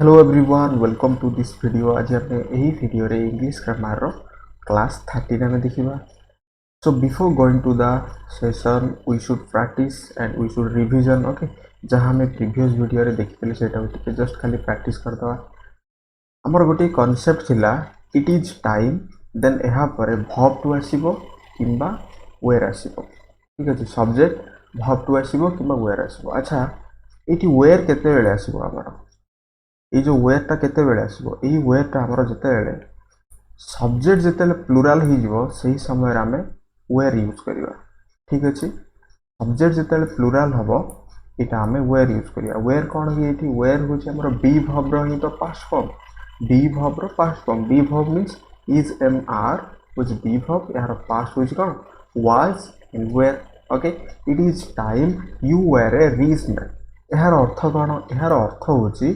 Hello everyone, welcome to this video. आज आम यही वीडियो रे इंग्लिश ग्रामर रो क्लास 13 में देखा। So before going to the session we should practice and we should revision. Okay, जहाँ हमें प्रीवियस वीडियो रे देखिले सेटा टिके जस्ट खाली प्रैक्टिस करदवा। हमर गोटे कॉन्सेप्ट थिला इट इज टाइम, देन यहाँ पर वर्ब टू आसीबो किंबा वेयर आसीबो। ठीक है, सब्जेक्ट वर्ब टू आसीबो किंबा वेयर आसीबो। अच्छा, एटी वेयर केते बेले आसीबो हमर ये जो वेयरटा केते बेले आसीबो? एई वेयरटा हमर जते बेले सब्जेक्ट जते प्लुराल हो जिवो सही समय आमे वेयर यूज करिवा। ठीक अछि, सब्जेक्ट जते प्लुराल हबो एटा आमे वेयर यूज करिवा। वेयर कोन कि एठी वेयर होछि हमर बी वर्ब रो ही तो पास्ट फॉर्म। बी वर्ब रो past form, be verb means is am are which be verb यार पास्ट होछि कोन was and were. Okay, it is time you were a reasoner. यार अर्थ कोन? यार अर्थ होछि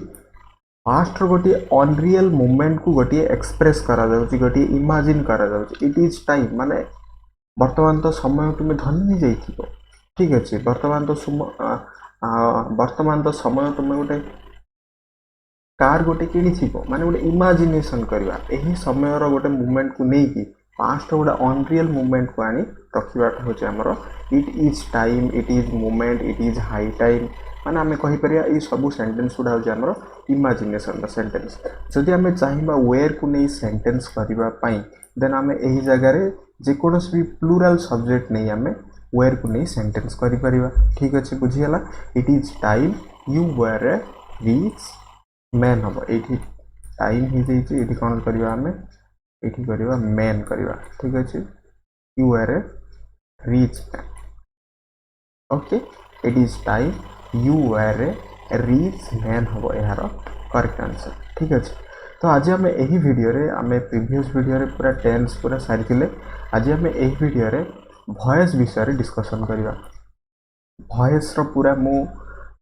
पास्ट गोटे अनरियल मूवमेंट को गोटे एक्सप्रेस करा जाउची, गोटे इमेजिन करा जाउची। इट इज टाइम माने वर्तमान तो समय तुम धनी जाइथिबो। ठीक अछि, वर्तमान तो समय तुम गोटे कार गोटे किनिथिबो माने गोटे इमेजिनेशन करबा। एही समय रो गोटे मूवमेंट को नै कि पास्ट गोटे अनरियल मूवमेंट को आनी रखिबाटा होची हमरो it is time, it is movement, it is high time. माने आमे कहि परिया ई सब सेंटेंस गुडा होची हमरो इमेजिनेशन द सेंटेंस। जदि आमे चाहिबा वेयर को नै सेंटेंस करिबा पई देन आमे एही जगह रे जे कोनोस भी प्लुरल सब्जेक्ट नै आमे वेयर को नै सेंटेंस करि परिबा। ठीक अछि, बुझी हला। It is time you were a rich man हम ये टाइम हो जाइए। ये कौन करवा आम ये करवा मैन करवा। ठीक अच्छे, you are a rich man. Okay, it is time you are a rich man हम यार करेक्ट आंसर। ठीक अच्छे, तो आज आम यही वीडियो रे आम प्रीवियस वीडियो रे पूरा टेंस पूरा सारी। आज आम यही वीडियो रे वॉइस विषय डिस्कशन करवा। वॉइस रो पूरा मु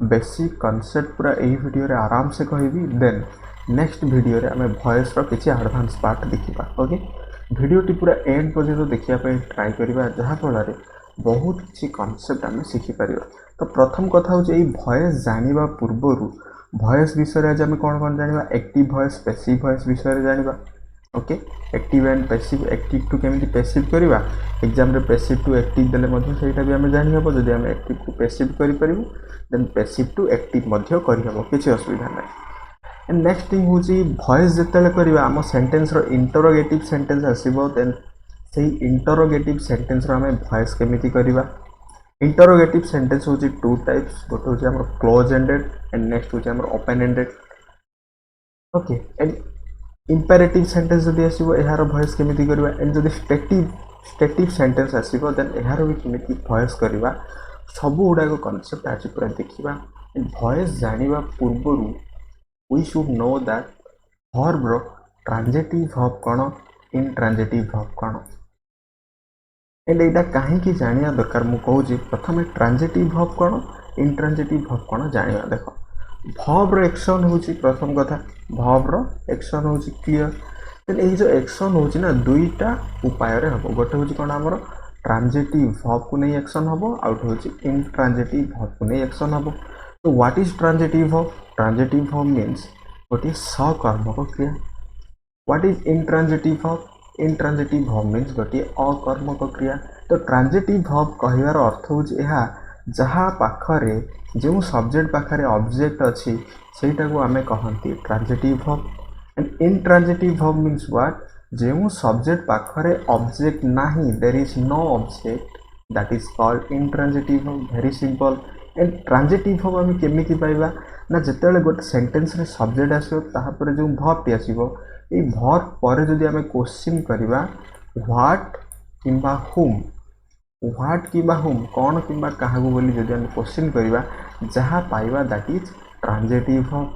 बेसिक कॉन्सेप्ट पूरा यही वीडियो रे आराम से कहबी। देन नेक्स्ट वीडियो रे आमे वॉइस रो किछि एडवांस पार्ट देखिबा। ओके, वीडियो टी पूरा एंड पर्यंत देखिया पे ट्राई करिबा, जहा फल रे बहुत किछि कॉन्सेप्ट आमे सिखि परिबा। तो प्रथम कथा हो जे वॉइस जानिबा पूर्वरु वॉइस विषय रे आज आमे कोन जानिबा? एक्टिव वॉइस, पैसिव वॉइस विषय रे जानिबा। Okay, active and passive, active to केमिति पैसिव करबा, एग्जाम रे पैसिव टू एक्टिव देले मध्ये सेटा भी आमे जानि हबो। जदि आमे एक्टिव को पैसिव करि परिबो देन पैसिव टू एक्टिव मध्ये करि हबो, किछि असुविधा नै। एंड नेक्स्ट थिंग होची वॉइस जतेले करबा आम सेंटेंस रो इंटरोगेटिव सेंटेंस आसीबो। देन सेही इंटरोगेटिव सेंटेंस रो आमे वॉइस केमिति करबा। इंटरोगेटिव सेंटेंस होची टू टाइप्स, गोटे होची हमर क्लोज एंडेड एंड नेक्स्ट होची हमर open ended. Okay, and imperative sentence जदि आसीबो एहार वॉइस केमिति करबा। एंड जदि स्टेटिव सेंटेंस आसीबो देन एहार भी केमिति वॉइस करबा। सब गुडा कॉन्सेप्ट आज पूरा देखिबा। एंड वॉइस जानिबा पूर्वरु we should know that verb रो ट्रांजिटिव verb कौन, इंट्रांजिटिव verb कौन। एंड एटा काहे की जानिया दरकार मु कहूची। प्रथम ट्रांजिटिव verb कौन, इंट्रांजिटिव verb कौन जानिया। देखो, verb रो एक्शन होची प्रथम कथा, verb रो एक्शन होची क्लियर। देन एही जो एक्शन होची ना दुईटा उपाय रे हबो। गोटे होची कोन हमरो ट्रांजिटिव verb को नै एक्शन हबो, आउट होची इंट्रांजिटिव verb को नै एक्शन हबो। तो what is transitive verb? Transitive verb means गोटे सकर्मक क्रिया। What is intransitive verb? Intransitive verb means गोटे अकर्मक क्रिया। तो ट्रांजिटिव verb कहिवार अर्थ होची एहा जहा पाखरे जो सब्जेक्ट पाखरे ऑब्जेक्ट अछि सेटा को आमे कहंती transitive verb। And intransitive verb means what? जो सब्जेक्ट पाखरे ऑब्जेक्ट नाही, there is no object, that is called intransitive verb। Very simple. And transitive verb आमे केमिति पाइबा ना जेतेले गोटे सेंटेंस रे सब्जेक्ट आसीबो ताहा पर जो वर्ब टी आसीबो, ए वर्ब पर जदि आमे क्वेश्चन करिबा व्हाट किंबा हुम, व्हाट किंबा हुम कोन किंबा काहागु बोली जदि आमे क्वेश्चन करिबा जहा पाइबा that is transitive verb।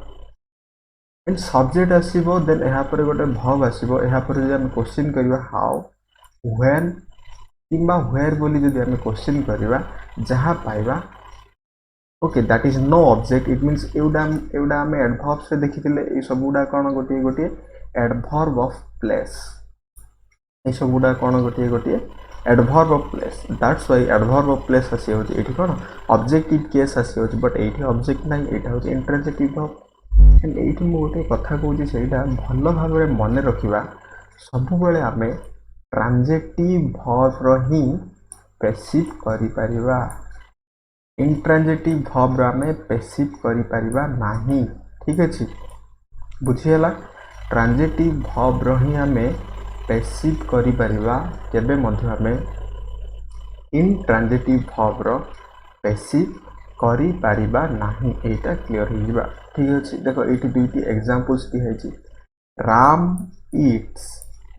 And subject आसीबो देन एहा पर गोटे verb आसीबो, एहा पर जदि आमे क्वेश्चन करिबा हाउ, व्हेन किंबा व्हेयर बोली जदि आमे क्वेश्चन करिबा जहा पाइबा okay that is no object. It means एउडा आमे एडवर्ब से देखिथिले ए सब गुडा कोन गोटे एडवर्ब ऑफ प्लेस। ए सब गुडा कोन गोटे adverb of place. That's why adverb of place आसी होची एठी कोन ऑब्जेक्टिव केस आसी होची, बट एठी ऑब्जेक्ट नाही, एटा होची इंट्रांजिटिव verb। एंड एठी मु गोटे कथा कहूँ सेटा भल भाव मन रखा सब बेले आम ट्रांजिटिव वर्ब ही पैसिव करिपरिबा इंट्रांजिटिव वर्ब आम पैसिव करिपरिबा नाही ठीक अछि बुझीगला ट्रांजिटिव वर्ब ही आम पैसिव करिपरिबा केबे मध्य आम इंट्रांजिटिव वर्ब पैसिव करिपरिबा नाही एटा क्लियर हो जिबा ठीक अछि देखो एठी दुईटी एग्जांपल्स दिया है राम ईट्स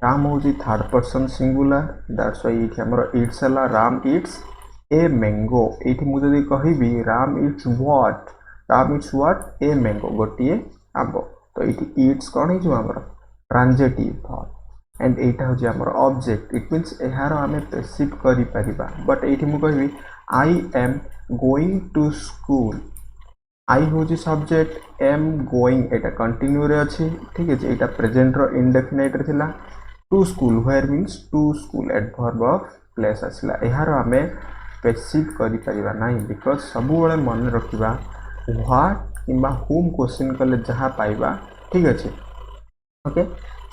राम होची third person singular that's why एठी हमर ईट्स हला राम ईट्स ए मैंगो एठी मु जदी कहिबी Ram eats what a mango गोटिए आंबो तो एठी ईट्स कोन हे जो हमर ट्रांजिटिव वर्ब एंड एटा होची हमर ऑब्जेक्ट इट मींस एहार हमें पैसिव करि परिबा बट एठी मु कहिबी I am going to school I होची सब्जेक्ट एम गोइंग एटा कंटिन्यू रे अछि ठीक अछि एटा प्रेजेंट रो इंडेफिनिट रे थिला to school were means to school adverb of place आसिला एहार हमें पैसिव करि परिबा नाही बिकॉज़ सब बेले मन रखिबा व्हाट किबा होम क्वेश्चन कले जहा पाइबा ठीक अछि ओके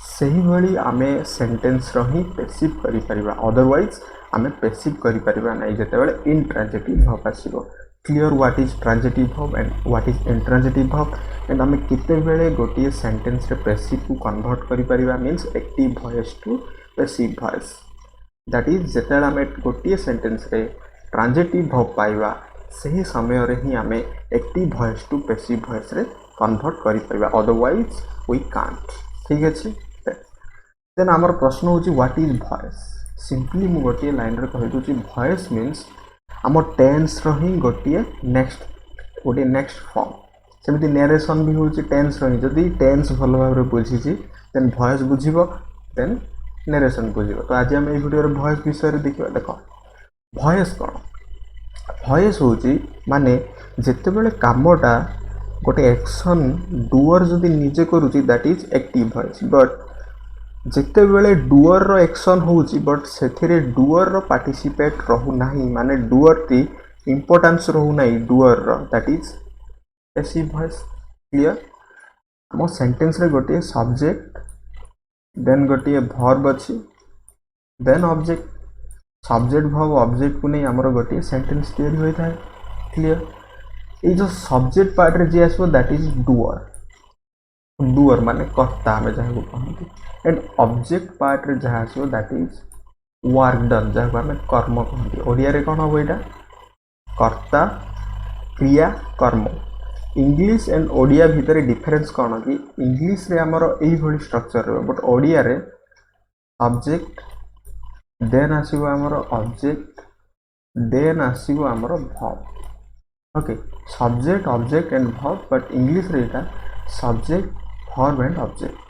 सही भली आमे सेंटेंस रही पैसिव करि परिबा अदरवाइज आमे पैसिव करि परिबा नाही जते बेले इंट्रांजिटिव वर्ब आसीबो clear what is transitive verb and what is intransitive verb and आमे केते बेले गोटिए सेंटेंस रे पैसिव को कन्वर्ट करि परिबा means active voice to passive voice that is जते आमे गोटिए सेंटेंस रे ट्रांजिटिव वर्ब पाइबा सही समय रे ही आमे active voice to passive voice रे कन्वर्ट करि परिबा अदरवाइज वी कांट ठीक अछि देन आमर प्रश्न होची व्हाट इज वॉइस सिंपली मु गोटिए लाइन रे कहि दोची वॉइस मींस आम टेंस रही गोटे नेक्स्ट फॉर्म सेमती नरेशन भी होची टेंस रही जदि टेंस भल भाव बुझी देन वॉइस बुझिबो देन नरेशन बुझिबो तो आज हम ए वीडियो रे वॉइस विषय रे देखिबा देखो वॉइस कोन वॉइस होची माने जेते बेले कामटा गोटे एक्शन डुअर जदि निजे करूची that is active voice but जेते बेले डुअर रो एक्शन होची बट सेथिरे डुअर रो पार्टिसिपेट रहू नाही माने डुअर ती इंपोर्टेंस रहू नाही डुअर रो that is passive voice clear हम सेंटेंस रे गोटे सब्जेक्ट देन गोटे वर्ब अछि then object subject verb object को नहीं हमर गोटे सेंटेंस तैयारी होई थाए क्लियर ए जो सब्जेक्ट पार्ट रे जे आसबो दैट इज डुअर माने कर्ता हमें जहाँ को कहते एंड ऑब्जेक्ट पार्ट रे जहाँ आसो दैट इज वर्क डन जहाँ को हमें कर्म कहते ओडिया रे कौन हम यहाँ कर्ता क्रिया कर्म इंग्लिश एंड ओडिया भितर डिफरेंस कौन कि इंग्लिश रे हमर एही भली स्ट्रक्चर रे बट ओडिया रे सब्जेक्ट देन आसीबो हमर ऑब्जेक्ट देन आसीबो हमर verb okay subject object and verb but English रे एटा subject verb and object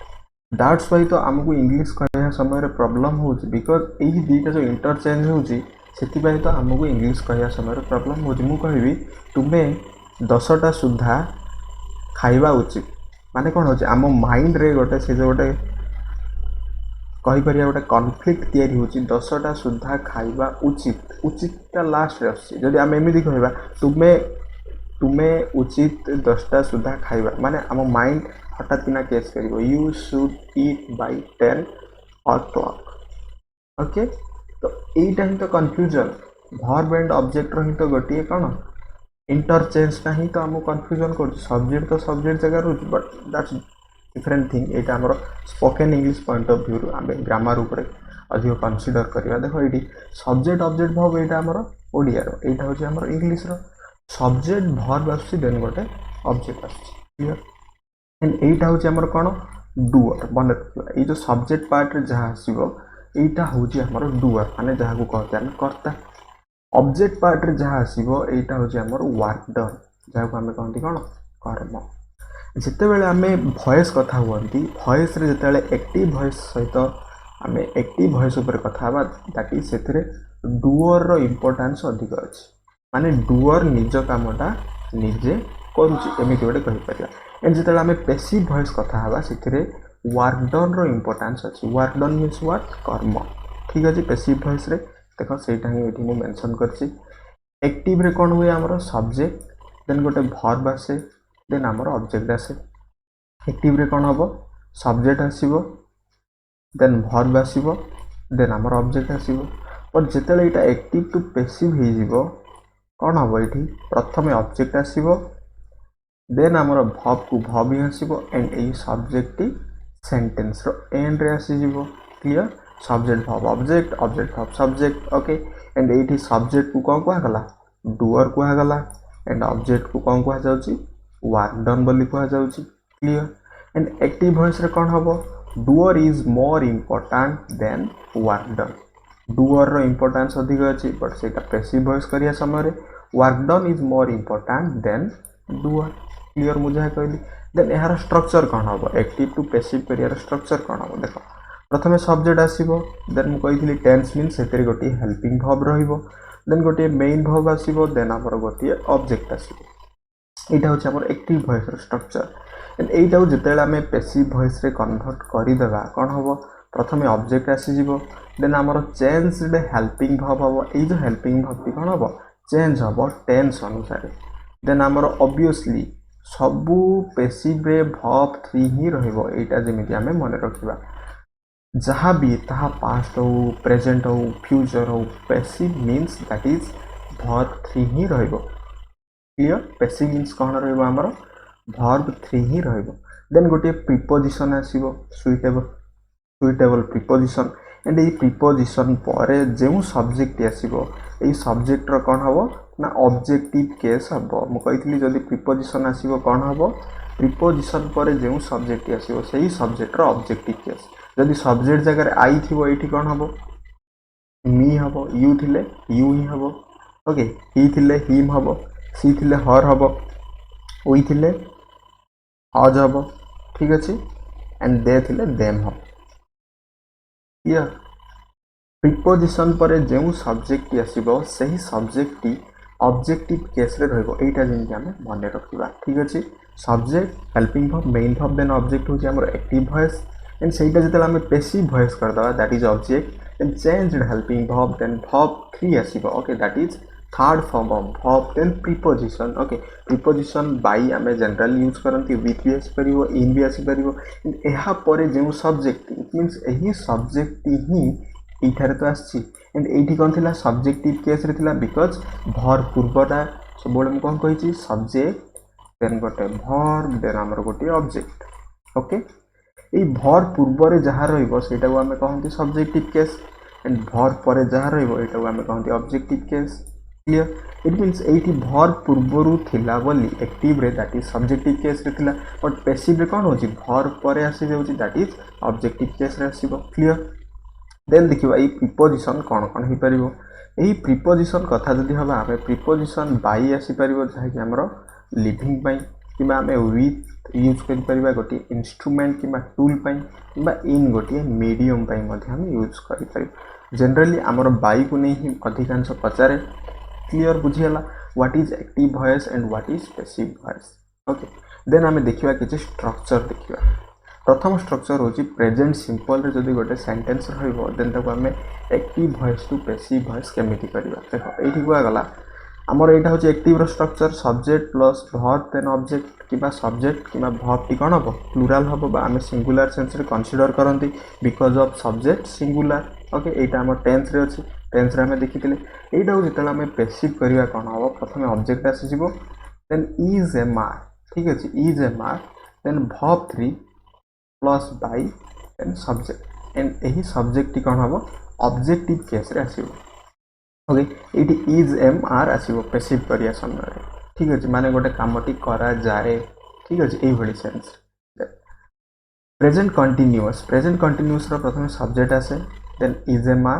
that's why तो हमको इंग्लिश कहया समय रे प्रॉब्लम होची बिकॉज़ एही दुईटा जो इंटरचेंज होची सेति पय तो हमको इंग्लिश कहया समय रे प्रॉब्लम होची मु कहबी तुमे 10टा सुधा खाइबा उचित माने कोन होची हम माइंड रे गोटे से गोटे कहि परिया गोटे कॉन्फ्लिक्ट तयारी होची 10टा सुधा खाइबा उचितटा लास्ट रे आसी जदी हम एमिति कहबा तुमे उचित 10टा सुधा खाइबा माने हम माइंड हठात किना केस करिवो you should eat by 10 o'clock okay तो एटा ही तो कंफ्यूजन वर्ब एंड ऑब्जेक्ट रही तो गोटिए कोन इंटरचेंज नहीं तो हम कंफ्यूजन कर सब्जेक्ट तो सब्जेक्ट जगह रोज बट दैट्स डिफरेंट थिंग एटा हमर spoken English point of view आमे ग्रामर ऊपर अधिक कंसीडर करिया देखो एटी सब्जेक्ट ऑब्जेक्ट वर्ब एटा हमर ओडिया रो एटा होची हमर इंग्लिश रो सब्जेक्ट वर्ब आसी देन गोटे ऑब्जेक्ट आसी क्लियर एंड एटा होची हमर कोन डुअर बन ए जो सब्जेक्ट पार्ट रे जहा आसीबो एटा होची हमर डुअर माने जहा को कहते हम कर्ता ऑब्जेक्ट पार्ट रे जहा आसीबो एटा होची हमर वर्क डन जहा को हम कहंती कोन कर्म जिते बेले आमे वॉइस कथा हुअंती वॉइस रे जते बेले एक्टिव वॉइस सहित आमे एक्टिव वॉइस ऊपर कथा बा ताकि सेथरे डुअर रो इंपोर्टेंस अधिक अछि माने डुअर निज कामटा निजे करूची एमिति गोटे कहि परिया एंड जते बेले आमे पैसिव वॉइस कथा हबा सेथरे वर्क डन रो इंपोर्टेंस अछि वर्क डन मींस व्हाट कर्म ठीक अछि पैसिव वॉइस रे देखो सेटा ही एठी मु मेंशन करछि एक्टिव रे कोन हुए हमरो सब्जेक्ट देन गोटे वर्ब आसे देन हमरो ऑब्जेक्ट आसे एक्टिव रे कौन हम सब्जेक्ट आसीबो देन वर्ब आसीबो देन आमर ऑब्जेक्ट आसीबो पर जेतेले एटा एक्टिव टू पैसिव हे जीवो कौन हम ये प्रथम ऑब्जेक्ट आसीबो देन आमर वर्ब को वर्ब ही आसीबो एंड ए सब्जेक्ट सेंटेंस रो एंड रे आसी जीवो clear subject verb object object verb subject okay and एठी सब्जेक्ट को कौन कहा गला डूअर कहा गला एंड ऑब्जेक्ट को कौन कहा जाउची वर्क डन बोली कहा जाउची क्लियर एंड एक्टिव वॉइस रे कौन हम doer is more important than work done doer रो इम्पोर्टेंस अधिक अच्छी बट से पैसिव वॉइस करिया समय work done is more important than doer clear मुझे कहली देन यार स्ट्रक्चर कौन हम एक्टिव टू पैसिव करियर स्ट्रक्चर कौन हम देख प्रथम सब्जेक्ट आसीबो देन मु कहितली टेंस मीन सेतरी गोटी हेल्पिंग वर्ब रहिबो देन गोटी मेन वर्ब आसीबो देन हमर गोटी ऑब्जेक्ट आसीबो एटा होछ हमर एक्टिव वॉइस रो स्ट्रक्चर एंड एटा जेतेला हमें पैसिव वॉइस रे कन्वर्ट करि देबा कोन हबो प्रथमे ऑब्जेक्ट आसी जीवो देन हमर चेंज्ड हेल्पिंग वर्ब हबो ए जो हेल्पिंग वर्ब टी कोन हबो चेंज हबो टेंस अनुसार देन हमर ऑब्वियसली सबु पैसिव रे वर्ब 3 ही रहइबो एटा जेमिति हमें मन रखिबा जहाँ भी ताहा पास्ट हो प्रेजेंट हो फ्यूचर हो passive means that is verb 3 ही रहइबो क्लियर पैसिव मीन्स कौन रहइबो हमर वर्ब 3 ही रहइबो देन गोटे प्रीपोजिशन आसीबो suitable preposition and a preposition परे जेउ सब्जेक्ट आसीबो ए सब्जेक्ट रो कोन हबो ना ऑब्जेक्टिव केस हबो मु कहितली जदी प्रीपोजिशन आसीबो कोन हबो प्रीपोजिशन परे जेउ सब्जेक्ट आसीबो सेही सब्जेक्ट रो ऑब्जेक्टिव केस जदी सब्जेक्ट जगह आई थिबो एठी कोन हबो मी हबो यू थिले यू ही हबो ओके ही थिले हिम हबो सी थिले हर हबो ओई थिले आज हबो ठीक अछि एंड दे थिले देम हबो क्लियर प्रीपोजिशन परे जेउ सब्जेक्ट आसीबो सही सब्जेक्ट टी ऑब्जेक्टिव केस रे रहइबो एटा जिन हमें मन रखिबा ठीक अछि subject helping verb main verb then object होची हमर एक्टिव वॉइस एंड सेटा जतला हमें पैसिव वॉइस कर दवा that is object and changed helping verb then verb 3 आसीबो okay that is third form of verb then preposition okay preposition by हमें generally use करंती with भी आसी परिबो इन भी आसी परिबो एंड एहा परे जेउ सब्जेक्ट इट मींस एही सब्जेक्ट ही एठारे तो आछि एंड एठी कोन थिला सब्जेक्टिव केस रे थिला बिकॉज़ वर्ब पूर्वटा सबोले म कोन कहिछि सब्जेक्ट देन गोटे वर्ब देन हमर गोटे ऑब्जेक्ट ओके ए वर्ब पूर्व रे जहा रहइबो सेटा को हमें कहंती सब्जेक्टिव केस एंड वर्ब परे जहा रहइबो एटा को हमें कहंती objective case clear it means एठी वर्ब पूर्वरु थिला बोली एक्टिव रे दैट इज सब्जेक्टिव केस रे थिला बट पैसिव रे कोन होची वर्ब परे आसी जाउची दैट इज ऑब्जेक्टिव केस रे आसीबो क्लियर देन देखिबा ए प्रीपोजिशन कोन ही परिबो एही प्रीपोजिशन कथा जदी हबा हमें प्रीपोजिशन बाय आसी परिबो जहा कि हमरो लिविंग पई किबा हमें विथ यूज करि परिबा गोटी इंस्ट्रूमेंट किबा टूल पई किबा इन गोटी मीडियम पई मध्ये हम यूज करि परिबो जनरली हमरो बाय को नै ही अधिकांश पचारे क्लियर बुझियला what is active voice and what is passive voice okay then हमें देखिबा किछि स्ट्रक्चर देखिबा प्रथम स्ट्रक्चर होची प्रेजेंट सिंपल रे जदी गोटे सेंटेंस रहइबो देन ताको हमें active voice to passive voice केमिति करबा देखो एठी कुआ गला हमर एटा होची एक्टिव रो structure subject plus verb then object किबा सब्जेक्ट किबा वर्ब टी कोन हबो प्लुरल हबो बा हमें सिंगुलर सेंस रे कंसीडर करंती because of subject singular okay एटा हमर टेंस रे अछि टेंस रे हमें देखितिले एटा हो जेतला हमें पैसिव करबा कोन हबो प्रथमे ऑब्जेक्ट आसी जिवो देन इज एम आर ठीक अछि is am are then verb 3 plus by then subject and एही सब्जेक्ट टी कोन हबो ऑब्जेक्टिव केस रे आसीबो ओके एटी इज एम आर आसीबो पैसिव करिया समय रे ठीक अछि माने गोटे कामटी करा जारे ठीक अछि एही भली सेंस प्रेजेंट कंटीन्यूअस रो प्रथमे सब्जेक्ट आसे then is am are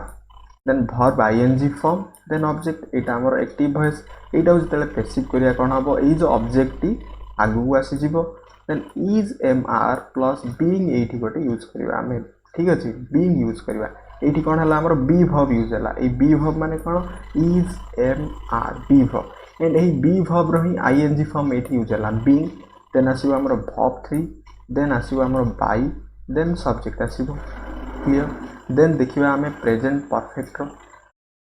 then verb ING form then object एटा हमर एक्टिव वॉइस एटा हो जतले पैसिव करिया कोन हबो ए जो ऑब्जेक्ट टी आगु आसी जिवो then is am are plus being एठी गोटे यूज करबा हमें ठीक अछि बीइंग यूज करबा एठी कोन हला हमर बी वर्ब यूज हला ए बी वर्ब माने कोन is am are be verb and ए बी वर्ब रही आईएनजी फॉर्म एठी यूज हला बीइंग देन आसीबो हमर वर्ब 3 देन आसीबो हमर बाय देन सब्जेक्ट आसीबो क्लियर देन देखिबा हमें प्रेजेंट परफेक्ट रो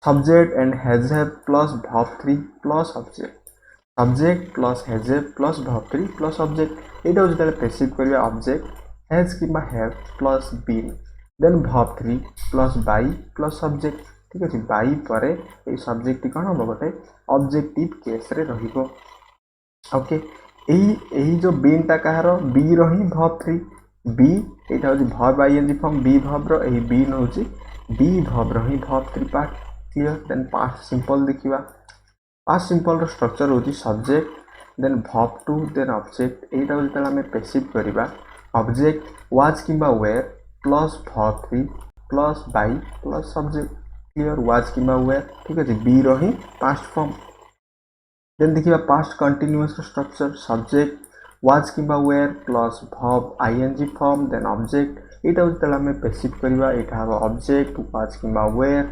subject and has have plus verb 3 plus object subject plus has have plus verb 3 plus object एटा जेतले पेसिव करिया ऑब्जेक्ट हैज किबा have plus been then verb 3 plus by plus subject ठीक अछि by परे ए सब्जेक्ट कोन हो गोटे ऑब्जेक्टिव केस रे रहिबो ओके एही जो बीन टा कहार बी रही verb 3 बी एटा होची verb ing form be verb रो एही बीन होची बी verb रही verb 3 part clear then past simple देखिबा पास्ट सिंपल रो स्ट्रक्चर होची subject then verb 2 then object एटा जेतला हमें पेसिव करिबा ऑब्जेक्ट वाज किबा were plus verb 3 plus by plus subject clear was किबा वेयर ठीक अछि बी रही पास्ट फॉर्म देन देखिबा past continuous structure subject was किबा were plus verb ing form then object एटा जेतला हमें पेसिव करिबा एटा हबा ऑब्जेक्ट वाज किबा were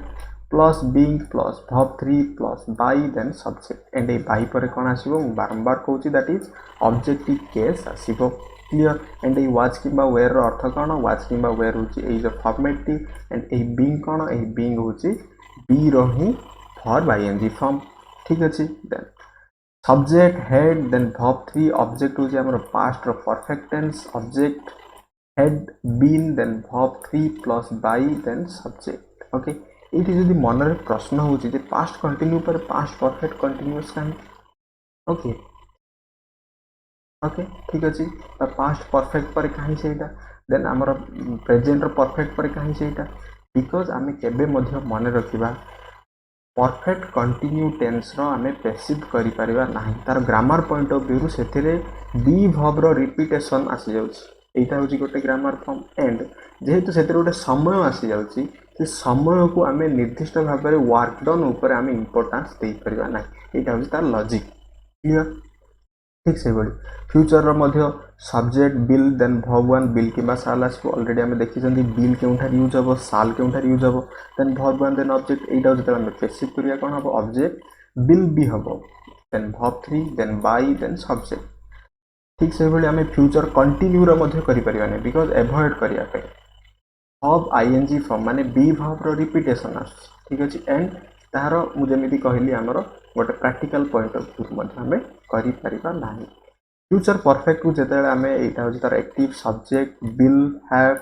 plus being plus verb 3 plus by then subject and ए बाई पर कोन आसीबो बारंबार कहूची दैट इज ऑब्जेक्टिव केस आसीबो क्लियर एंड ए वाज किबा वेयर रो अर्थ कोन वाज किबा वेयर होची ए जो फॉर्मेट टी एंड ए बीइंग कोन ए बीइंग होची बी रही verb ing फॉर्म ठीक अछि then subject had then verb 3 object होची हमर पास्ट रो perfect tense object had been then verb 3 plus by then subject okay एठी जदि मन रे प्रश्न होची जे पास्ट कंटिन्यू पर पास्ट परफेक्ट कंटीन्यूअस काहे ओके ओके ठीक अछि त पास्ट परफेक्ट पर काहे सेटा देन हमर प्रेजेंट रो परफेक्ट पर काहे सेटा बिकॉज़ आमे केबे मध्य मन रखिबा परफेक्ट कंटिन्यू टेंस रो आमे पेसिव करि परिबा नाही तार ग्रामर पॉइंट ऑफ व्यू सेथिरे बी verb रो रिपीटेशन आसी जाउची एटा होची गोटे ग्रामर फॉर्म एंड जेहेतु सेथिरे गोटे समय आसी जाउची से समय को आमे निर्दिष्ट भाव में वर्क डन ऊपर आमे इंपोर्टेंस दे परिबा नाही एटा होची तार लॉजिक क्लियर ठीक से बड़ी फ्यूचर रो मध्य subject will then verb 1 will किबा साल आसबो ऑलरेडी आमे देखि जंदी बिल केउंठार यूज हबो साल केउंठार यूज हबो देन verb 1 देन ऑब्जेक्ट एटा जेतला आमे पेसिव करिया कोन हबो ऑब्जेक्ट बिल बी हबो then verb 3 then by then subject ठीक से बड़ी आमे फ्यूचर कंटिन्यू रो मध्य करि परिबा नै बिकॉज़ अवॉइड करिया पे verb ing फॉर्म माने बी verb रो रिपीटेशन आस ठीक अछि एंड तारो मु जेमिति कहली हमरो गोटे प्रैक्टिकल पॉइंट ऑफ व्यू मध्य हमें करि परिबा नाही फ्यूचर परफेक्ट को जेतेले हमें एटा होची तार active subject will have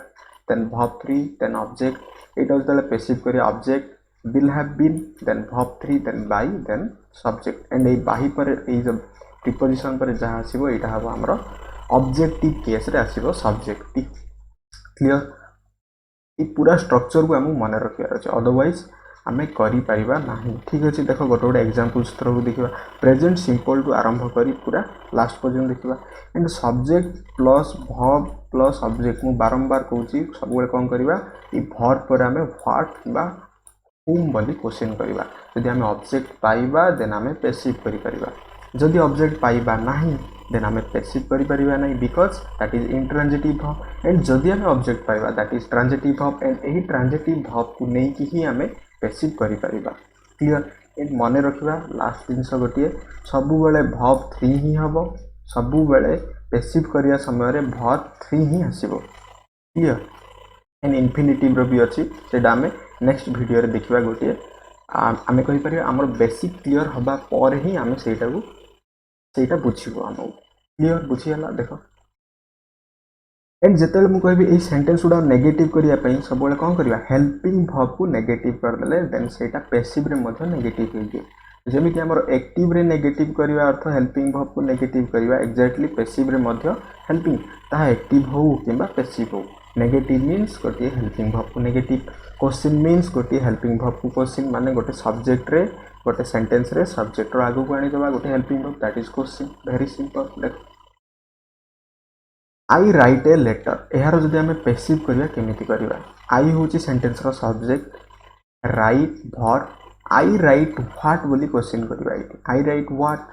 then verb 3 देन ऑब्जेक्ट एटा जेतेले पेसिव करी object will have been then verb 3 then by then subject and ए बाही पर ए जो प्रीपोजिशन पर जहा आसीबो एटा हबो हमरो ऑब्जेक्टिव केस रे आसीबो सब्जेक्ट क्लियर ई पूरा स्ट्रक्चर को हम मन रखियार अछि अदरवाइज आमे करि परिबा नाही ठीक अछि देखो गोटे एग्जांपल्स थ्रू देखिबा प्रेजेंट सिंपल टू आरंभ करी पूरा लास्ट पर्यंत देखिबा and subject plus verb plus object मु बारंबार कहूची सब बेले कोन करबा ई verb पर आमे व्हाट बा whom बोली क्वेश्चन करबा यदि आमे ऑब्जेक्ट पाइबा देन आमे पेसिव करि परिबा जदि ऑब्जेक्ट पाइबा नाही देन आमे पेसिव करि परिबा नाही because that is intransitive verb and जदि आमे ऑब्जेक्ट पाइबा that is transitive verb and एही ट्रांजिटिव verb को नै कि ही आमे पेसिव करि परिबा क्लियर एंड माने रखिबा लास्ट दिन गोटे सबु बेले verb 3 ही हबो सबु बेले पेसिव करिया समय रे verb 3 ही आसीबो क्लियर एंड इंफिनिटिव रो भी अछि सेडा हमें नेक्स्ट वीडियो रे देखिबा गोटे आमे कहि परिबा हमर बेसिक क्लियर हबा पर ही आमे सेटा बुझिबो हम क्लियर बुझियला देखो एंड जेतेले मु कहबी ए सेंटेंस उडा नेगेटिव करिया पई सब बेले कोन करिया हेल्पिंग verb को नेगेटिव कर देले देन सेटा पैसिव रे मध्ये नेगेटिव हो जे जेमिति हमर एक्टिव रे नेगेटिव करिया अर्थ हेल्पिंग verb को नेगेटिव करिया एग्जैक्टली पैसिव रे मध्ये हेल्पिंग ता एक्टिव हो किबा पैसिव हो नेगेटिव मींस गोटे हेल्पिंग verb को नेगेटिव क्वेश्चन मींस गोटे हेल्पिंग verb को क्वेश्चन माने गोटे सब्जेक्ट रे गोटे सेंटेंस रे सब्जेक्ट रो आगु को आनी देबा गोटे helping verb that is question very simple देखो I write a letter एहार जदि हमें पैसिव करिया केमिति करिवा I होची सेंटेंस रो subject write verb I write what बोली क्वेश्चन करिवा I write what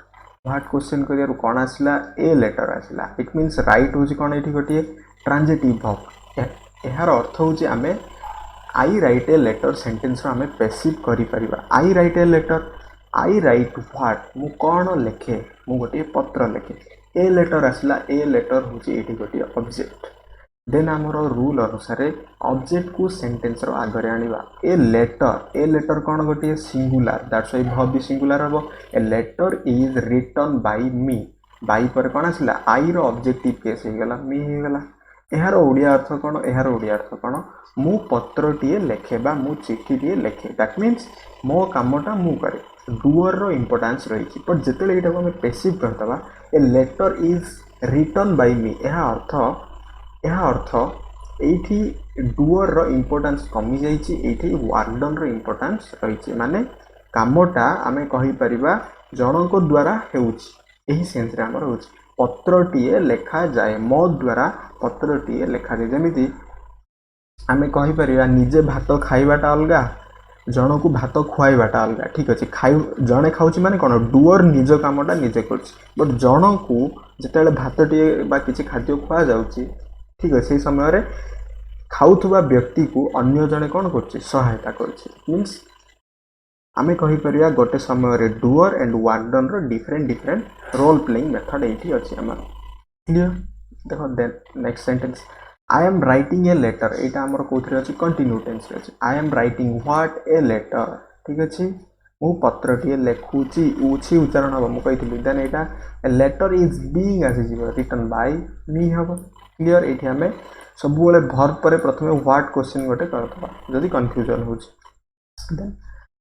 क्वेश्चन करिया कोन आसला ए लेटर आसला इट मींस राइट होची कोन एठी गोटे ट्रांजिटिव verb एहार अर्थ होची हमें I write a letter sentence रो हमें पैसिव करि परिवा I write a letter I write what मु कोन लेखे मु गोटे पत्र लेखे ए लेटर आसला ए लेटर होची एठी गोटे ऑब्जेक्ट देन आमर रूल अनुसार ऑब्जेक्ट को सेंटेंस रो आगरे आनिबा ए लेटर कौन गोटे सिंगुलर दैट्स व्हाई वर्ब भी सिंगुलर हबो a letter is written by me by पर कौन आसिला आई रो ऑब्जेक्टिव केस हे गला मी हे गला एहार ओडिया अर्थ कौन एहार ओडिया अर्थ कौन मु पत्रटीए लेखे बा मु चिठीटीए लेखे दैट मीन्स मो कामटा मु करे डुअर रो इंपोर्टेंस रही बट जिते एटा को पैसिव करदबा a letter is written by me यह अर्थ एठी डुअर रो इंपोर्टेंस कमी जाइछि एठी वार्डन रो इंपोर्टेंस रही माने कामटा आमे कहि परिबा जनक द्वारा हेउछि एही सेंस रे हमर होछि पत्रटीए लेखा जाए मो द्वारा पत्रटीए लेखा जाए जमिति आमे कहि परिबा निजे भात खाइबाटा अलगा जनकु भात खुआइबाटा अलगा ठीक अछि खाइ जणे खाउछि माने कोन डुअर निज कामटा निजे करछि बट जनकु जेतेले भातटीए बा किछि खाद्य खुआ जाउछि ठीक अछि से समय रे खाउथुबा व्यक्ति को अन्य जणे कोन करछि सहायता करछि मींस आमे कहि परिया गोटे समय रे डुअर एंड वार्डन रो डिफरेंट रोल प्लेइंग मेथड एठी अछि हमर क्लियर देखो then next sentence I am writing a letter एटा हमर कोथरे अछि कंटिन्यू टेंस रे अछि I am writing what a letter ठीक अछि मु पत्रटीए लेखुची उछि उच्चारण हबो मु कहितली then Etah A letter is being आसी जीव रिटन बाय मी हबो क्लियर एठी हमें सब बेले वर्ब परे प्रथमे व्हाट क्वेश्चन गोटे करतबा जदी कंफ्यूजन होछि then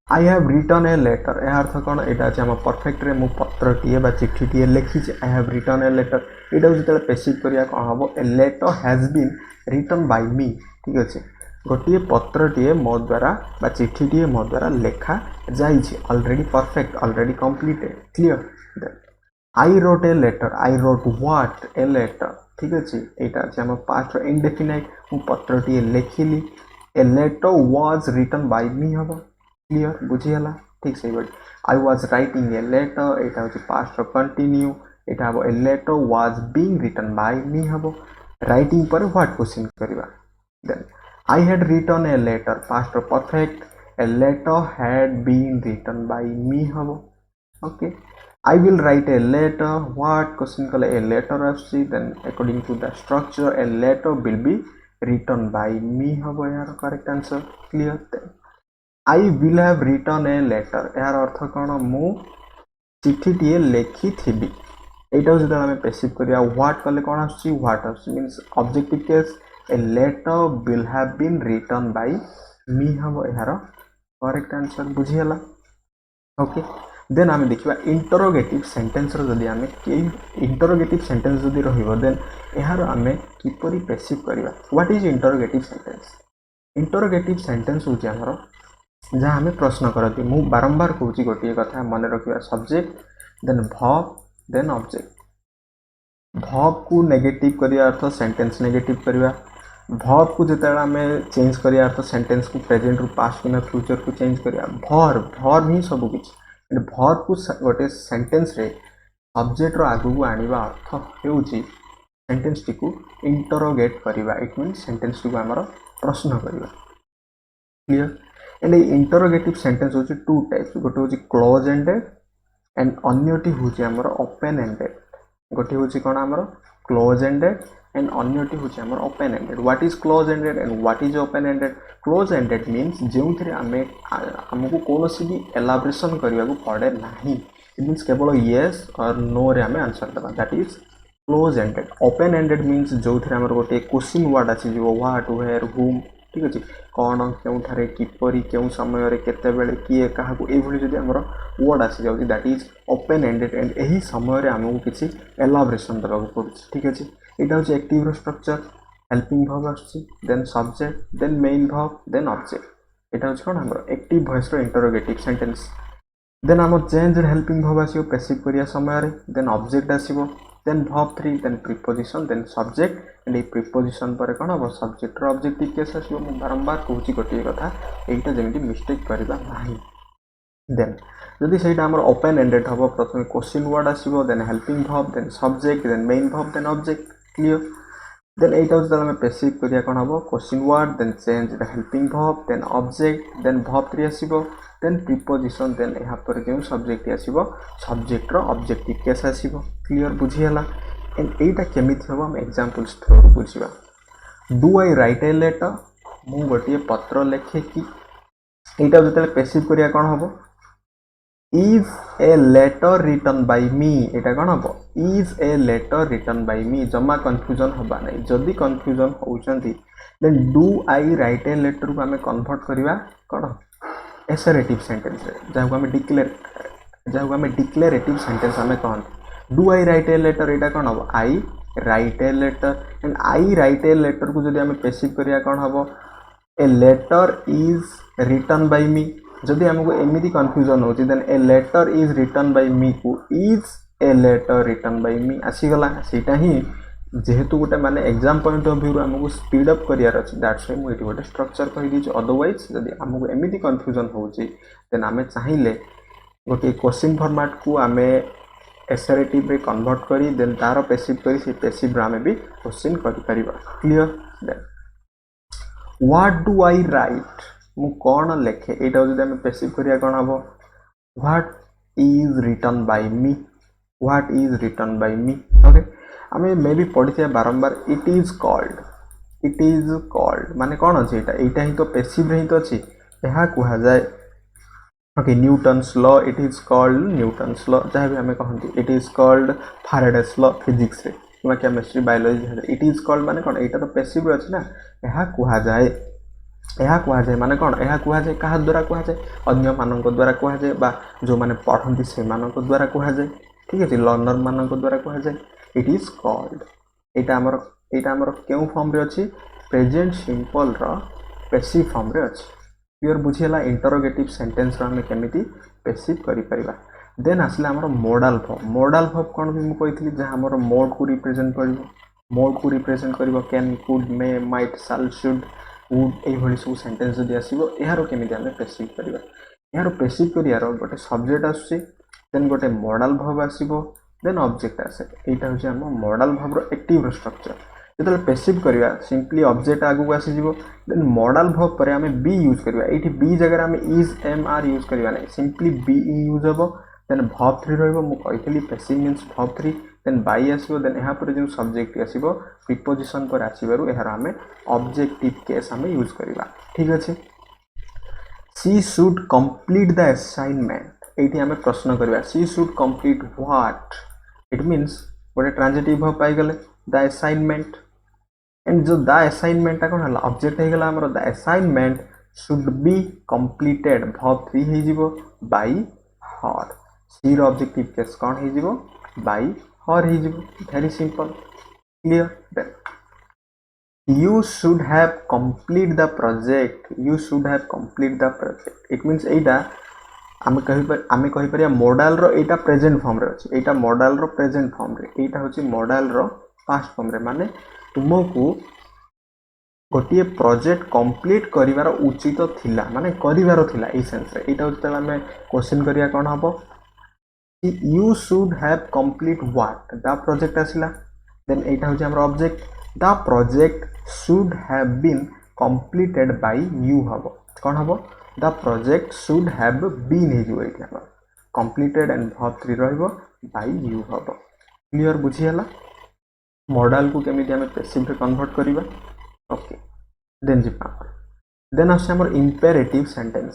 I have written a letter ए अर्थ कौन एटा अछि हम परफेक्ट रे मु पत्रटीए बा चिठीटीए लिखि छी I have written a letter एटा जेतेले पैसिव करिया कोन हबो a letter has been written by me ठीक अछि गोटिए पत्रटीए मो द्वारा बा चिठीटीए मो द्वारा लेखा जाई छी already perfect already completed clear I wrote a letter I wrote what a letter ठीक अछि एटा अछि हम पास्ट इंडेफिनाइट मु पत्रटीए लिखिली a letter was written by me हबो क्लियर बुझियला ठीक से word I was writing a letter एटा होची पास्ट कंटिन्यू एटा हबो a letter was being written by me हबो राइटिंग पर व्हाट क्वेश्चन करबा then I had written a letter past perfect a letter had been written by me हबो okay I will write a letter what question कले a letter आसी then according to the structure a letter will be written by me हबो यार correct answer clear then I will have written a letter यार अर्थ कौन मु चिठीटीए लिखि थिबी एटा जदि हम पैसिव करिया व्हाट कले कौन आछि व्हाट आछि means objective case a letter will have been written by me हबो यार करेक्ट आंसर बुझियला ओके देन हम देखिबा इंटरोगेटिव सेंटेंस रो जदि हम के इंटरोगेटिव सेंटेंस जदि रहिबो देन यार हम किपरि पैसिव करिवा व्हाट इज इंटरोगेटिव सेंटेंस होची हमरो जहाँ हमें प्रश्न करती मु बारंबार कहूँ गोटे कथा मन रखा subject then verb then object verb को नेगेटिव करिया अर्थ सेंटेंस नेगेटिव करिया वर्ब को जिते आम चेंज करिया अर्थ सेंटेंस को प्रेजेंट रु पास्ट कि फ्यूचर को चेंज करिया वर्ब ही सब किसी वर्ब को गोटे सेंटेंस रे सब्जेक्ट रो आगु को आनिबा अर्थ हेउची सेंटेंस टी को इंटरोगेट करिवा इट मींस सेंटेंस टी को हमर प्रश्न करिवा क्लियर एंड इंटरोगेटिव सेंटेंस होची टू टाइप्स गोटे होची क्लोज एंडेड एंड अन्यटी होची हमर ओपन एंडेड गोटे होची कोन हमर क्लोज एंडेड एंड अन्यटी होची हमर open ended what is close ended and what is open ended close ended means जेउथरे हमको कोनोसी भी एलाबोरेशन करिया को पड़े नाही इट मींस केवल यस और नो रे हमें आंसर देबा that is close ended open ended means जोथरे हमर गोटे क्वेश्चन वर्ड आछि जो व्हाट वेयर हुम ठीक अच्छे कौन क्योंठारे किपरि क्यों समय रे केते बेले किए काहा को एभली जदि हमर वर्ड आसी जाउची that is open ended and एही समय रे हमको किछि एलाबोरेशन देबा को पड़छ ठीक अछि एटा होची एक्टिव रो स्ट्रक्चर हेल्पिंग वर्ब आछि then subject then main verb then object एटा होची कोन हमर एक्टिव वॉइस रो इंटरोगेटिव सेंटेंस देन हमर चेंज हेल्पिंग वर्ब आसीओ पैसिव करिया समय रे देन ऑब्जेक्ट आसीबो then verb 3 then preposition then subject and a preposition पर कौन हम सब्जेक्ट रो ऑब्जेक्टिव केस आसीबो मु बारंबार कहूची गोटे कथा एटा जेमिति मिस्टेक करबा नाही देन जदि सेटा हमर ओपन एंडेड हबो प्रथमे क्वेश्चन वर्ड आसीबो then helping verb then subject then main verb then object clear then एटा जदि हम पैसिव करिया कौन हबो question word then change the helping verb then object then verb 3 आसीबो देन प्रीपोजिशन देन यहाँ पर जो सब्जेक्ट आसीबो सब्जेक्ट रो ऑब्जेक्टिव केस आसीबो क्लियर बुझियला एंड एटा केमिति हम एग्जांपल्स थ्रू बुझिबा do I write a letter मु गोटे पत्र लेखे कि एटा जते पैसिव करिया कोन हबो is a letter written by me एटा कोन हबो is a letter written by me जमा कंफ्यूजन हबा नै जदी कंफ्यूजन होउचंती then do I write a letter को हमें कन्वर्ट करिवा कोन एसरेटिव सेंटेंस रे जाको हमें डिक्लेरेटिव सेंटेंस हमें कहन do I write a letter एटा कोन हबो I write a letter and I write a letter को जदी हमें पैसिव करिया कोन हबो a letter is written by me जदि हमको एमिति कंफ्यूजन होची then a letter is written by me को is a letter written by me आसी गला सेटा ही जेहेतु गोटे माने एग्जाम पॉइंट ऑफ व्यू हमको स्पीड अप करियार अछि दैट्स व्हाई मु एटी गोटे स्ट्रक्चर कहि दिछ अदरवाइज जदि हमको एमिति कंफ्यूजन होची देन हमें चाहिए गोटे क्वेश्चन फॉर्मेट को हमें एसरेटिव रे कन्वर्ट करी देन तार पैसिव करी से पैसिव रे हमें भी क्वेश्चन करि परिबा clear then what do I write मु कोन लेखे एटा जदि हमें पैसिव करिया कोन हबो what is written by me what is written by me okay हमें मे भी पढ़ी बारंबार इट इज कॉल्ड माने कौन अच्छे एटा ही तो पैसिव ही तो अच्छी यह कह जाए okay Newton's law it is called Newton's law जहाँ भी हमें कहती it is called Faraday's law physics रे कि chemistry biology it is called माने कौन एटा तो पैसिव अच्छे ना यह कह जाए माने कौन यह कह जाए क्या द्वारा कह जाए अन्य मान द्वारा कह जाए बा जो माने पढ़ती से द्वारा कह जाए ठीक है लर्नर मान द्वारा कह जाए इट इज कॉल्ड एटा हमर केउ फॉर्म रे अछि प्रेजेंट सिंपल रो पैसिव फॉर्म रे अछि क्लियर बुझियला इंटरोगेटिव सेंटेंस रो हम केमिति पैसिव करि परिबा देन आसला हमर मॉडल फॉर्म कोन भी मु कहितली जहां हमर मोड को रिप्रेजेंट करिवो can could may might shall should would एई भली सब सेंटेंस जदि आसीबो एहारो केमिति हम पैसिव करिबा एहारो पैसिव करियार गोटे सब्जेक्ट आसी देन गोटे मॉडल वर्ब आसीबो देन ऑब्जेक्ट आसे एटा होची हम मॉडल वर्ब रो एक्टिव स्ट्रक्चर जतले पैसिव करिया सिंपली ऑब्जेक्ट आगु आसी जिवो देन मॉडल वर्ब परे हमें बी यूज करिया एठी बी जगह हमें इज एम आर यूज करिया नै सिंपली बी यूज हबो देन वर्ब 3 रहइबो मु कहितली passive means verb 3 then by आसीबो देन एहा पर जो सब्जेक्ट आसीबो प्रीपोजिशन पर आसीबारु एहार हमें ऑब्जेक्टिव केस हमें यूज करिया ठीक अछि she should complete the assignment एठी हमें प्रश्न करिया she should complete what it means गोटे ट्रांजिटिव वर्ब पाई गले द असाइनमेंट एंड जो द असाइनमेंट कोन हला ऑब्जेक्ट हे गला हमर the assignment should be completed verb 3 हे जिवो बाय हर सी रो ऑब्जेक्टिव केस कोन हे जिवो बाय हर हे जिवो very simple clear then you should have complete the project it means एटा आमे कहि परिया मॉडल रो एटा प्रेजेंट फॉर्म रे अछि एटा मॉडल रो प्रेजेंट फॉर्म रे एटा होची मॉडल रो पास्ट फॉर्म रे माने तुमको गोटे प्रोजेक्ट कंप्लीट करिवार उचित थिला माने करिवार थिला ए सेंस रे एटा होची हमें क्वेश्चन करिया कोन हबो you should have complete what the project आसिला देन एटा होची हमर object the project should have been completed by you हबो कोन हबो the project should have been हे जो एठी हमर completed and verb 3 रहइबो by you हबो क्लियर बुझियला मॉडल को केमिति हमें पैसिव रे कन्वर्ट करिबा ओके देन जिपा देन आसे हमर इंपेरेटिव सेंटेंस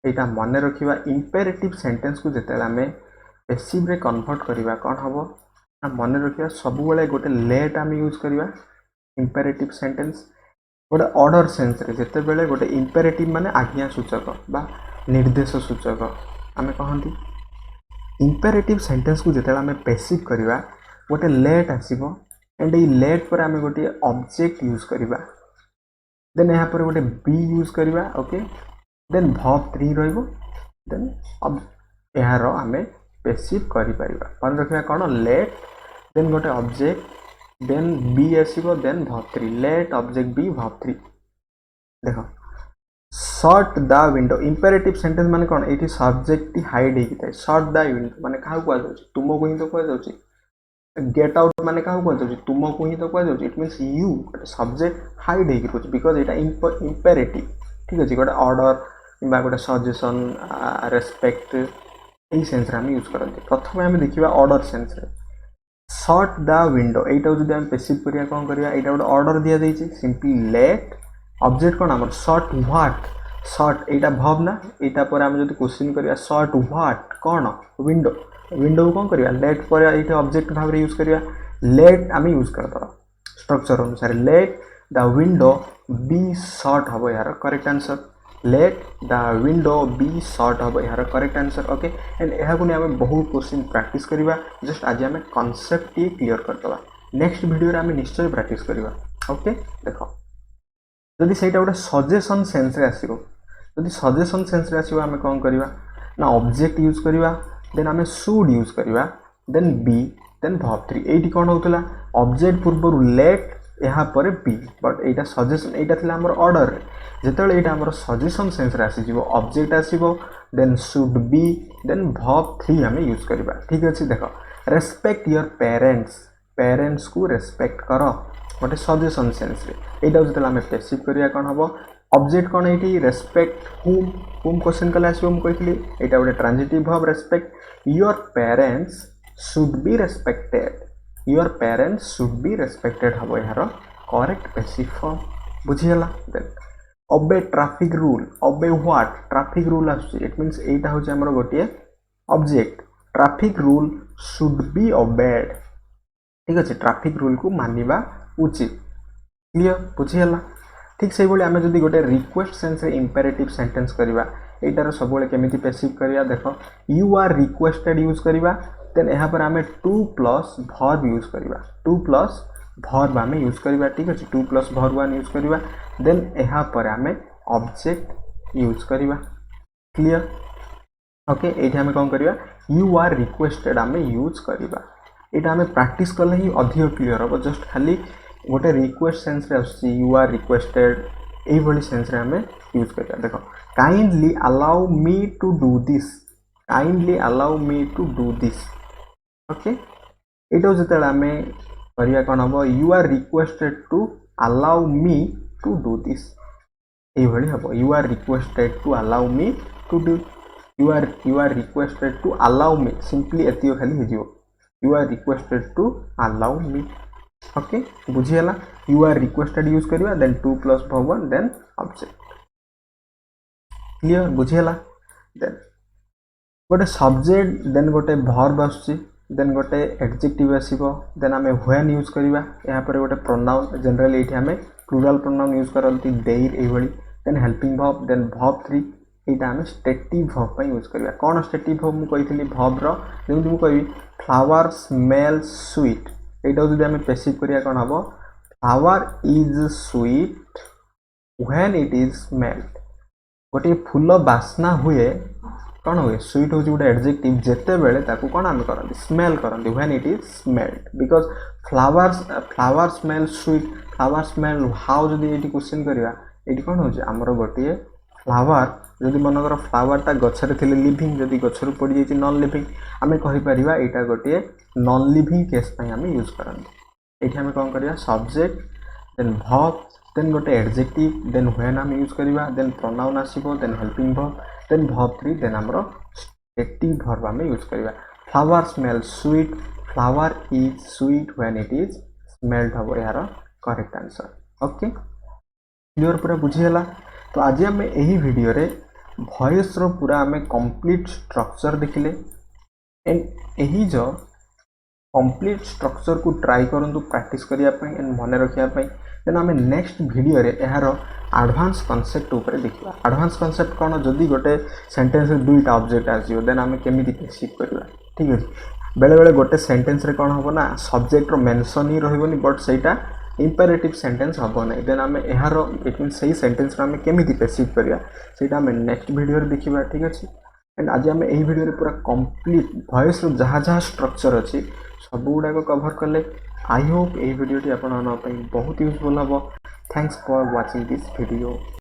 एटा माने रखिबा इंपेरेटिव सेंटेंस को जेतेला हमें पैसिव रे कन्वर्ट करिबा कोन हबो ना माने रखिबा सब बेले गोटे लेट हम यूज करिबा इंपेरेटिव सेंटेंस गोटे ऑर्डर सेंस रे जेते बेले गोटे इंपेरेटिव माने आज्ञा सूचक बा निर्देश सूचक आमे कहंती इंपेरेटिव सेंटेंस को जेते हमें पैसिव करिबा गोटे लेट आसीबो एंड ए लेट पर हमें गोटे ऑब्जेक्ट यूज करिबा देन यहाँ पर गोटे बी यूज करिबा ओके देन वर्ब 3 रहइबो देन अब यहाँ रो हमें पैसिव करि परिबा मन रखिया कोन लेट देन गोटे ऑब्जेक्ट देन बी आसीबो then verb 3 let object be verb 3 देखो shut the window imperative sentence माने कोन एठी सब्जेक्ट हाइड हेकि थाए शट द विंडो माने काहा को आजो तुमको ही तो को आजो गेट आउट माने काहा को आजो तुमको ही तो को आजो it means you subject hide हेकि रोच बिकॉज़ एटा इंपेरेटिव ठीक अछि गोटे ऑर्डर किबा गोटे सजेशन रेस्पेक्ट एई सेंस रे हम यूज करते प्रथम हम देखिबा ऑर्डर सेंस रे शट द विंडो एटा जदि हम पैसिव करिया कोन करिया एटा गोटे ऑर्डर दिया जाइछि सिंपली लेट ऑब्जेक्ट कोन हमर शट व्हाट शट एटा भव ना एटा पर हम जदि क्वेश्चन करिया शट व्हाट कोन विंडो विंडो कोन करिया लेट पर एटा ऑब्जेक्ट भाव रे यूज करिया लेट हम यूज करतरा स्ट्रक्चर अनुसार let the window be shut हबो यार correct answer let the window be shut हबो यार करेक्ट आंसर ओके एंड एहा को हम बहुत क्वेश्चन प्रैक्टिस करिवा जस्ट आज हम कांसेप्ट ही क्लियर करतबा नेक्स्ट वीडियो रे हम निश्चय प्रैक्टिस करिवा ओके देखो जदि सेटा गोटे सजेशन सेंस रे आसीबो जदि सजेशन सेंस रे आसीबो हम कोन करिवा ना ऑब्जेक्ट यूज करिवा देन हम शुड यूज करिवा देन बी देन वर्ब 3 एटी कोन होतला ऑब्जेक्ट पूर्व लेट यहाँ पर बी बट एटा सजेशन एटा थिला हमर ऑर्डर जेतले एटा हमर सजेशन सेंस रे आसी जीवो ऑब्जेक्ट आसीबो then should be then verb 3 हम यूज करिबा ठीक अछि देखो रेस्पेक्ट योर पेरेंट्स को रेस्पेक्ट करो गोटे सजेशन सेंस रे एटा जेतले हम पैसिव करिया कोन हबो ऑब्जेक्ट कोन एटी रेस्पेक्ट हुम क्वेश्चन कले आसीबो हम कहितली एटा गोटे transitive verb respect your parents should be respected your parents should be respected हबो यार करेक्ट पैसिव फॉर्म बुझियला then obey traffic rule obey what traffic rule आसी इट मींस एटा हो हमर गोटिए object traffic rule should be obeyed ठीक अछि ट्रैफिक रूल को मानिबा उचित क्लियर बुझियला ठीक से बोले आमे जदी गोटे रिक्वेस्ट सेंस रे इंपेरेटिव सेंटेंस करिवा एटार सब बोले केमिति पैसिव करिया देखो यू आर रिक्वेस्टेड यूज करिवा देन यहाँ पर आमे 2 प्लस वर्ब यूज करिवा 2 प्लस वर्ब आमे यूज करिवा ठीक अछि 2 प्लस वर्ब 1 यूज करिवा देन यहाँ पर आमे ऑब्जेक्ट यूज करिवा क्लियर ओके एठी आमे कोन करिवा यू आर रिक्वेस्टेड आमे यूज करिवा एटा आमे प्रैक्टिस करले ही अधिक क्लियर हो जस्ट खाली गोटे रिक्वेस्ट सेंस रे आसी यू आर रिक्वेस्टेड एई भली सेंस रे आमे यूज करिवा देखो kindly allow me to do this kindly allow me to do this okay एटा जेतेला आमे करिया कोन हबो you are requested to allow me to do this एई भली हबो you are requested to allow me to do you are requested to allow me simply एतियो खाली हे जिवो you are requested to allow me okay बुझियला you are requested use करिवा then 2 plus verb 1 then object clear बुझियला then गोटे subject then गोटे verb आसी देन गोटे एडजेक्टिव आसीबो देन हमें व्हेन यूज करिवा यहाँ पर गोटे प्रोनाउन जनरली एठी हमें प्लूरल प्रोनाउन यूज करंती देयर एई भली then helping verb then verb 3 एटा हमें स्टेटिव वर्ब पे यूज करिवा कोन स्टेटिव वर्ब मु कहितली वर्ब रो जेमति मु कहि फ्लावर स्मेल स्वीट एटा जदि हमें पैसिव करिया कोन हबो flower is sweet when it is smelled गोटे फूल बासना हुए कौन हुए स्वीट हो गोटे एडजेक्टिव जेते बेले ताकू कौन आम करती स्मेल करती when it is smelled because flower smell sweet flower smell how जदि एटी क्वेश्चन करिया एटी कौन हो आमर गोटे फ्लावर जदि मनकर फ्लावरटा गछरे थिले लिविंग जदि गछरु पड़ी जाइछि नॉन लिविंग आमे कहि परिबा एटा गोटे नॉन लिविंग केस पई आमे यूज करंती एठी आमे कोन करिया सब्जेक्ट देन वर्ब देन गोटे एडजेक्टिव देन व्हेन आमे यूज करिवा देन प्रोनाउन आसीबो then helping verb then verb 3 then हमरो स्टेटिव वर्ब आमे यूज करिवा flower smell sweet flower is sweet when it is smelled हबो यार करेक्ट आंसर ओके क्लियर पूरा बुझियला तो आज आम यही वीडियो रे वॉइस रो पूरा आम कंप्लीट स्ट्रक्चर देखिले एंड यही जो कंप्लीट स्ट्रक्चर को ट्राई करंतु प्रैक्टिस करिया पई एंड मने रखिया पई देन आम नेक्स्ट वीडियो रे यार एडवांस कांसेप्ट ऊपर देखिबा एडवांस कांसेप्ट कोन जदी गोटे सेंटेंस रे दुईटा ऑब्जेक्ट आसीयो देन आम केमिति पैसिव करबा ठीक अछि बेले बेले गोटे सेंटेंस रे कोन होबो ना सब्जेक्ट रो मेंशन ही रहइबोनी बट सेटा इंपेरेटिव सेंटेंस हबो नै देन आमे एहारो इट मीन सही सेंटेंस रे आमे केमिति पैसिव करिया सेटा आमे नेक्स्ट वीडियो रे देखिबा ठीक अछि एंड आज आमे एही वीडियो रे पूरा कंप्लीट वॉइस रो जहा जहा स्ट्रक्चर अछि सब गुडा को कवर करले I hope A video T आपन पई बहुत यूजफुल हबो thanks for watching this video.